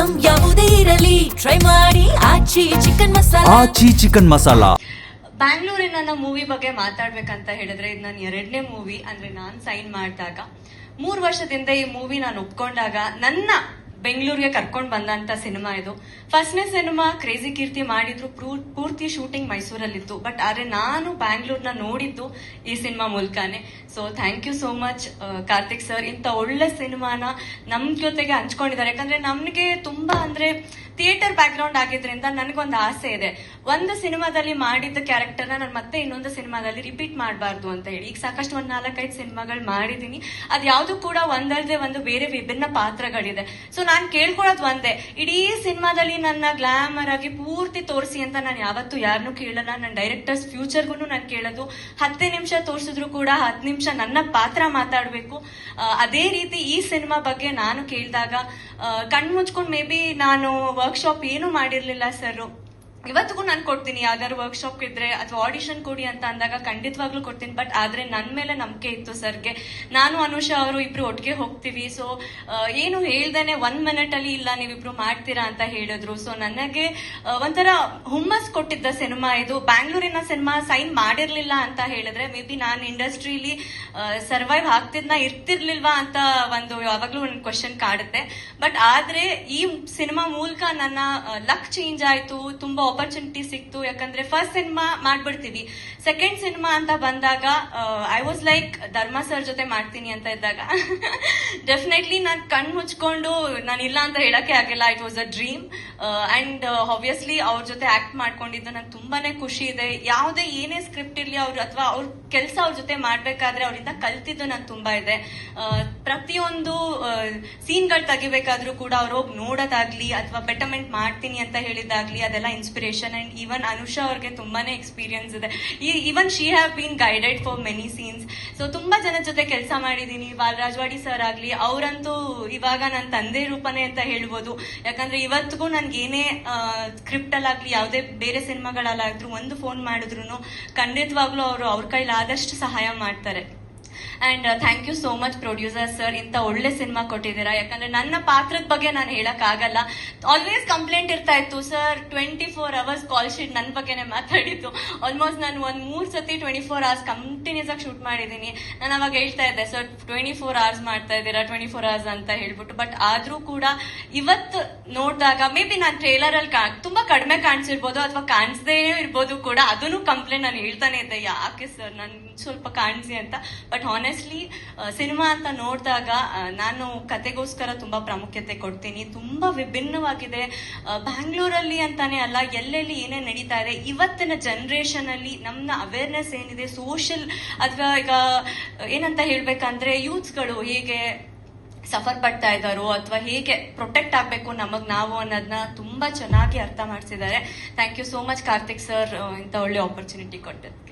Item ಯಾವುದೇ ಇರಲಿ try ಮಾಡಿ ಆಚಿ ಚಿಕನ್ ಮಸಾಲಾ. ಬ್ಯಾಂಗ್ಳೂರಿನ ಮೂವಿ ಬಗ್ಗೆ ಮಾತಾಡ್ಬೇಕಂತ ಹೇಳಿದ್ರೆ ಇದು ನನ್ನ 2ನೇ ಮೂವಿ. ಅಂದ್ರೆ ನಾನ್ ಸೈನ್ ಮಾಡಿದಾಗ 3 ವರ್ಷದಿಂದ ಈ ಮೂವಿ ನಾನು ಒಪ್ಕೊಂಡಾಗ ನನ್ನ ಬೆಂಗಳೂರಿಗೆ ಕರ್ಕೊಂಡ್ ಬಂದಂತ ಸಿನಿಮಾ ಇದು. ಫಸ್ಟ್ನೇ ಸಿನಿಮಾ ಕ್ರೇಜಿ ಕೀರ್ತಿ ಮಾಡಿದ್ರು, ಪೂರ್ತಿ ಶೂಟಿಂಗ್ ಮೈಸೂರಲ್ಲಿತ್ತು. ಬಟ್ ಆದ್ರೆ ನಾನು ಬ್ಯಾಂಗ್ಳೂರ್ನ ನೋಡಿದ್ದು ಈ ಸಿನಿಮಾ ಮೂಲಕನೇ. So thank you so much Karthik sir, ಇಂಥ ಒಳ್ಳೆ ಸಿನಿಮಾನ ನಮ್ ಜೊತೆಗೆ ಹಂಚ್ಕೊಂಡಿದ್ದಾರೆ. ಯಾಕಂದ್ರೆ ನಮ್ಗೆ ತುಂಬಾ ಅಂದ್ರೆ ಥಿಯೇಟರ್ ಬ್ಯಾಕ್ ಗ್ರೌಂಡ್ ಆಗಿದ್ರಿಂದ ನನಗೊಂದು ಆಸೆ ಇದೆ, ಒಂದು ಸಿನಿಮಾದಲ್ಲಿ ಮಾಡಿದ್ದ ಕ್ಯಾರೆಕ್ಟರ್ನ ನಾನು ಮತ್ತೆ ಇನ್ನೊಂದು ಸಿನಿಮಾದಲ್ಲಿ ರಿಪೀಟ್ ಮಾಡಬಾರ್ದು ಅಂತ ಹೇಳಿ. ಈಗ ಸಾಕಷ್ಟು 4-5 ಸಿನಿಮಾಗಳು ಮಾಡಿದೀನಿ, ಅದ್ ಯಾವ್ದು ಕೂಡ ಒಂದಲ್ದೆ ಒಂದು ಬೇರೆ ವಿಭಿನ್ನ ಪಾತ್ರಗಳಿದೆ. ಸೊ ನಾನ್ ಕೇಳ್ಕೊಳ್ಳೋದು ಒಂದೇ, ಇಡೀ ಸಿನಿಮಾದಲ್ಲಿ ನನ್ನ ಗ್ಲಾಮರ್ ಆಗಿ ಪೂರ್ತಿ ತೋರಿಸಿ ಅಂತ ನಾನು ಯಾವತ್ತೂ ಯಾರನ್ನೂ ಕೇಳಲ್ಲ. ನನ್ನ ಡೈರೆಕ್ಟರ್ಸ್ ಫ್ಯೂಚರ್ಗೂ ನಾನು ಕೇಳೋದು 10 ನಿಮಿಷ ತೋರಿಸಿದ್ರು ಕೂಡ 10 ನಿಮಿಷ ನನ್ನ ಪಾತ್ರ ಮಾತಾಡ್ಬೇಕು. ಅದೇ ರೀತಿ ಈ ಸಿನಿಮಾ ಬಗ್ಗೆ ನಾನು ಕೇಳಿದಾಗ ಕಣ್ಮುಚ್ಕೊಂಡು ಮೇ ಬಿ ನಾನು ವರ್ಕ್ಶಾಪ್ ಏನು ಮಾಡಿರ್ಲಿಲ್ಲ ಸರ್, ಇವತ್ತಿಗೂ ನಾನು ಕೊಡ್ತೀನಿ. ಯಾವ್ದಾದ್ರು ವರ್ಕ್ಶಾಪ್ ಇದ್ರೆ ಅಥವಾ ಆಡಿಷನ್ ಕೊಡಿ ಅಂತ ಅಂದಾಗ ಖಂಡಿತವಾಗ್ಲೂ ಕೊಡ್ತೀನಿ. ಬಟ್ ಆದ್ರೆ ನನ್ ಮೇಲೆ ನಂಬಿಕೆ ಇತ್ತು ಸರ್ಗೆ. ನಾನು ಅನುಷಾ ಅವರು ಇಬ್ರು ಒಟ್ಟಿಗೆ ಹೋಗ್ತೀವಿ, ಸೊ ಏನು ಹೇಳ್ದೇನೆ 1 ಮಿನಿಟ್ ಅಲ್ಲಿ ಇಲ್ಲ ನೀವಿಬ್ರು ಮಾಡ್ತೀರಾ ಅಂತ ಹೇಳಿದ್ರು. ಸೊ ನನಗೆ ಒಂಥರ ಹುಮ್ಮಸ್ ಕೊಟ್ಟಿದ್ದ ಸಿನಿಮಾ ಇದು. ಬ್ಯಾಂಗ್ಳೂರಿನ ಸಿನಿಮಾ ಸೈನ್ ಮಾಡಿರ್ಲಿಲ್ಲ ಅಂತ ಹೇಳಿದ್ರೆ ಮೇ ಬಿ ನಾನು ಇಂಡಸ್ಟ್ರಿಲಿ ಸರ್ವೈವ್ ಇರ್ತಿರ್ಲಿಲ್ವಾ ಅಂತ ಒಂದು ಯಾವಾಗ್ಲೂ ಒಂದು ಕ್ವಶನ್ ಕಾಡುತ್ತೆ. ಬಟ್ ಆದ್ರೆ ಈ ಸಿನಿಮಾ ಮೂಲಕ ನನ್ನ ಲಕ್ ಚೇಂಜ್ ಆಯ್ತು, ತುಂಬಾ ಆಪರ್ಚುನಿಟಿ ಸಿಕ್ತು. ಯಾಕಂದ್ರೆ ಫಸ್ಟ್ ಸಿನಿಮಾ ಮಾಡ್ಬಿಡ್ತೀವಿ, ಸೆಕೆಂಡ್ ಸಿನಿಮಾ ಅಂತ ಬಂದಾಗ ಐ ವಾಸ್ ಲೈಕ್ ಧರ್ಮ ಸರ್ ಜೊತೆ ಮಾಡ್ತೀನಿ ಅಂತ ಇದ್ದಾಗ ಡೆಫಿನೆಟ್ಲಿ ನಾನು ಕಣ್ ಮುಚ್ಕೊಂಡು ನಾನು ಇಲ್ಲ ಅಂತ ಹೇಳಕ್ಕೆ ಆಗಿಲ್ಲ. It was a dream and obviously ಅವ್ರ ಜೊತೆ ಆಕ್ಟ್ ಮಾಡ್ಕೊಂಡಿದ್ದು ನಂಗೆ ತುಂಬಾನೇ ಖುಷಿ ಇದೆ. ಯಾವುದೇ ಏನೇ ಸ್ಕ್ರಿಪ್ಟ್ ಇರ್ಲಿ ಅವ್ರು ಅಥವಾ ಅವ್ರ ಕೆಲಸ ಅವ್ರ ಜೊತೆ ಮಾಡ್ಬೇಕಾದ್ರೆ ಅವರಿಂದ ಕಲ್ತಿದ್ದು ನಂಗೆ ತುಂಬಾ ಇದೆ. ಪ್ರತಿಯೊಂದು ಸೀನ್ಗಳು ತೆಗಿಬೇಕಾದ್ರೂ ಕೂಡ ಅವ್ರು ಹೋಗಿ ನೋಡೋದಾಗ್ಲಿ ಅಥವಾ ಬೆಟರ್ಮೆಂಟ್ ಮಾಡ್ತೀನಿ ಅಂತ ಹೇಳಿದಾಗ್ಲಿ ಅದೆಲ್ಲ ಇನ್ಸ್ಪಿರೇಷನ್. ಅಂಡ್ ಈವನ್ ಅನುಷಾ ಅವ್ರಿಗೆ ತುಂಬಾನೇ ಎಕ್ಸ್ಪೀರಿಯನ್ಸ್ ಇದೆ. Even she have been guided for many scenes. So ತುಂಬಾ ಜನ ಜೊತೆ ಕೆಲಸ ಮಾಡಿದೀನಿ. ಬಾಲರಾಜವಾಡಿ ಸರ್ ಆಗ್ಲಿ, ಅವರಂತೂ ಇವಾಗ ನನ್ನ ತಂದೆ ರೂಪನೇ ಅಂತ ಹೇಳ್ಬೋದು. ಯಾಕಂದ್ರೆ ಇವತ್ತಿಗೂ ನನ್ಗೆ ಏನೇ ಸ್ಕ್ರಿಪ್ಟ್ ಅಲ್ಲಾಗ್ಲಿ ಯಾವುದೇ ಬೇರೆ ಸಿನಿಮಾಗಳಲ್ಲಾದ್ರೂ ಒಂದು ಫೋನ್ ಮಾಡಿದ್ರು ಖಂಡಿತವಾಗ್ಲೂ ಅವರು ಅವ್ರ ಕೈಲಾದಷ್ಟು ಸಹಾಯ ಮಾಡ್ತಾರೆ. And thank you so much producer sir, ಇಂಥ ಒಳ್ಳೆ ಸಿನಿಮಾ ಕೊಟ್ಟಿದ್ದೀರಾ. ಯಾಕಂದ್ರೆ ನನ್ನ ಪಾತ್ರದ ಬಗ್ಗೆ ನಾನು ಹೇಳಕ್ ಆಗಲ್ಲ. ಆಲ್ವೇಸ್ ಕಂಪ್ಲೇಂಟ್ ಇರ್ತಾ ಇತ್ತು ಸರ್, 24 hours ಕಾಲ್ ಶೀಟ್ ನನ್ನ ಬಗ್ಗೆನೇ ಮಾತಾಡಿದ್ದು. ಆಲ್ಮೋಸ್ಟ್ ನಾನು 3 ಸತಿ 24 hours ಕಂಟಿನ್ಯೂಸ್ ಆಗಿ ಶೂಟ್ ಮಾಡಿದ್ದೀನಿ. ನಾನು ಅವಾಗ ಹೇಳ್ತಾ ಇದ್ದೆ ಸರ್ 24 hours ಮಾಡ್ತಾ ಇದ್ದೀರಾ 24 hours ಅಂತ ಹೇಳ್ಬಿಟ್ಟು. ಬಟ್ ಆದ್ರೂ ಕೂಡ ಇವತ್ತು ನೋಡಿದಾಗ ಮೇ ಬಿ ನಾನು ಟ್ರೇಲರ್ ಅಲ್ಲಿ ತುಂಬಾ ಕಡಿಮೆ ಕಾಣಿಸಿರ್ಬೋದು ಅಥವಾ ಕಾಣಿಸದೇ ಇರ್ಬೋದು ಕೂಡ, ಅದನ್ನು ಕಂಪ್ಲೇಂಟ್ ನಾನು ಹೇಳ್ತಾನೆ ಇದ್ದೆ, ಯಾಕೆ ಸರ್ ನನ್ ಸ್ವಲ್ಪ ಕಾಣಿಸಿ ಅಂತ. ಬಟ್ ಆನೆಸ್ಟ್ಲಿ ಸಿನಿಮಾ ಅಂತ ನೋಡಿದಾಗ ನಾನು ಕತೆಗೋಸ್ಕರ ತುಂಬಾ ಪ್ರಾಮುಖ್ಯತೆ ಕೊಡ್ತೀನಿ. ತುಂಬಾ ವಿಭಿನ್ನವಾಗಿದೆ. ಬ್ಯಾಂಗ್ಳೂರಲ್ಲಿ ಅಂತಾನೆ ಅಲ್ಲ, ಎಲ್ಲೆಲ್ಲಿ ಏನೇ ನಡೀತಾ ಇದೆ ಇವತ್ತಿನ ಜನರೇಷನ್ ಅಲ್ಲಿ ನಮ್ಮ ಅವೇರ್ನೆಸ್ ಏನಿದೆ ಸೋಷಿಯಲ್ ಅಥವಾ ಈಗ ಏನಂತ ಹೇಳ್ಬೇಕಂದ್ರೆ ಯೂತ್ಸ್ಗಳು ಹೇಗೆ ಸಫರ್ ಪಡ್ತಾ ಇದ್ದಾರೋ ಅಥವಾ ಹೇಗೆ ಪ್ರೊಟೆಕ್ಟ್ ಆಗ್ಬೇಕು ನಮಗ್ ನಾವು ಅನ್ನೋದನ್ನ ತುಂಬಾ ಚೆನ್ನಾಗಿ ಅರ್ಥ ಮಾಡಿಸಿದ್ದಾರೆ. Thank you so much Karthik sir, ಇಂಥ ಒಳ್ಳೆ ಆಪರ್ಚುನಿಟಿ ಕೊಟ್ಟಿದ್ದಕ್ಕೆ.